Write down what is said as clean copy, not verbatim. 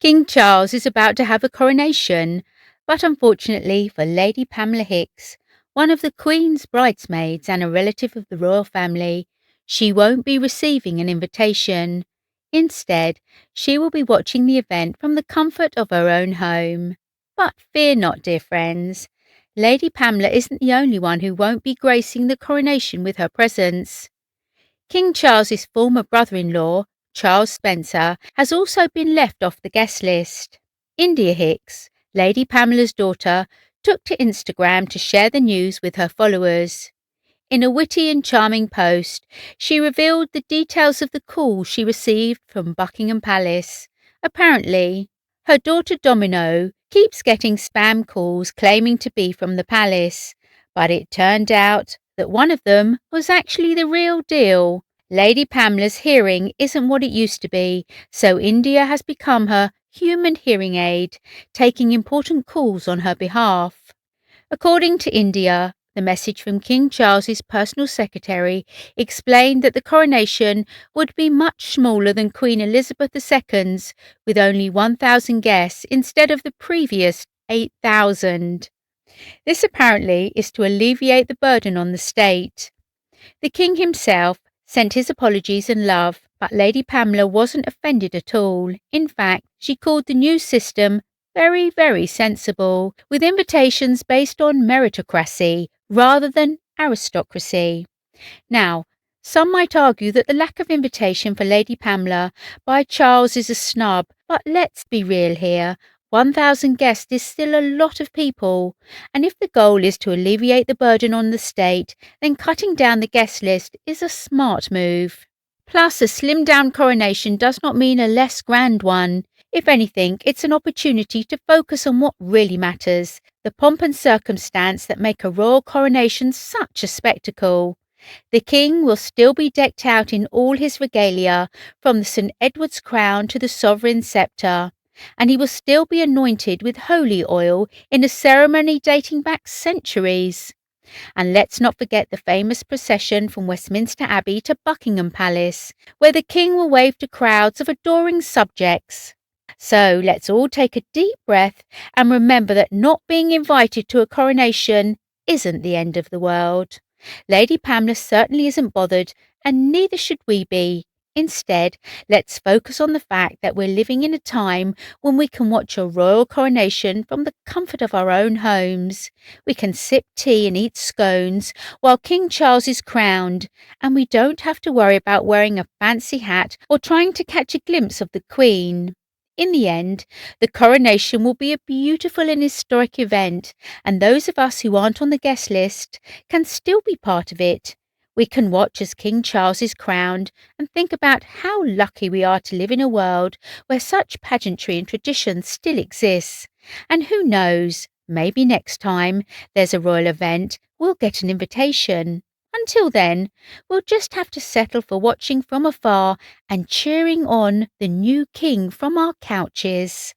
King Charles is about to have a coronation, but unfortunately for Lady Pamela Hicks, one of the Queen's bridesmaids and a relative of the royal family, she won't be receiving an invitation. Instead, she will be watching the event from the comfort of her own home. But fear not, dear friends. Lady Pamela isn't the only one who won't be gracing the coronation with her presence. King Charles's former brother-in-law, Charles Spencer, has also been left off the guest list. India Hicks, Lady Pamela's daughter, took to Instagram to share the news with her followers. In a witty and charming post, she revealed the details of the call she received from Buckingham Palace. Apparently, her daughter Domino keeps getting spam calls claiming to be from the palace, but it turned out that one of them was actually the real deal. Lady Pamela's hearing isn't what it used to be, so India has become her human hearing aid, taking important calls on her behalf. According to India, the message from King Charles's personal secretary explained that the coronation would be much smaller than Queen Elizabeth II's, with only 1,000 guests instead of the previous 8,000. This apparently is to alleviate the burden on the state. The king himself sent his apologies and love, but Lady Pamela wasn't offended at all. In fact, she called the new system very, very sensible, with invitations based on meritocracy rather than aristocracy. Now, some might argue that the lack of invitation for Lady Pamela by Charles is a snub, but let's be real here. 1,000 guests is still a lot of people, and if the goal is to alleviate the burden on the state, then cutting down the guest list is a smart move. Plus, a slimmed-down coronation does not mean a less grand one. If anything, it's an opportunity to focus on what really matters, the pomp and circumstance that make a royal coronation such a spectacle. The king will still be decked out in all his regalia, from the St. Edward's crown to the sovereign sceptre, and he will still be anointed with holy oil in a ceremony dating back centuries. And let's not forget the famous procession from Westminster Abbey to Buckingham Palace, where the king will wave to crowds of adoring subjects. So let's all take a deep breath and remember that not being invited to a coronation isn't the end of the world. Lady Pamela certainly isn't bothered, and neither should we be. Instead, let's focus on the fact that we're living in a time when we can watch a royal coronation from the comfort of our own homes. We can sip tea and eat scones while King Charles is crowned, and we don't have to worry about wearing a fancy hat or trying to catch a glimpse of the Queen. In the end, the coronation will be a beautiful and historic event, and those of us who aren't on the guest list can still be part of it. We can watch as King Charles is crowned and think about how lucky we are to live in a world where such pageantry and tradition still exists. And who knows, maybe next time there's a royal event, we'll get an invitation. Until then, we'll just have to settle for watching from afar and cheering on the new king from our couches.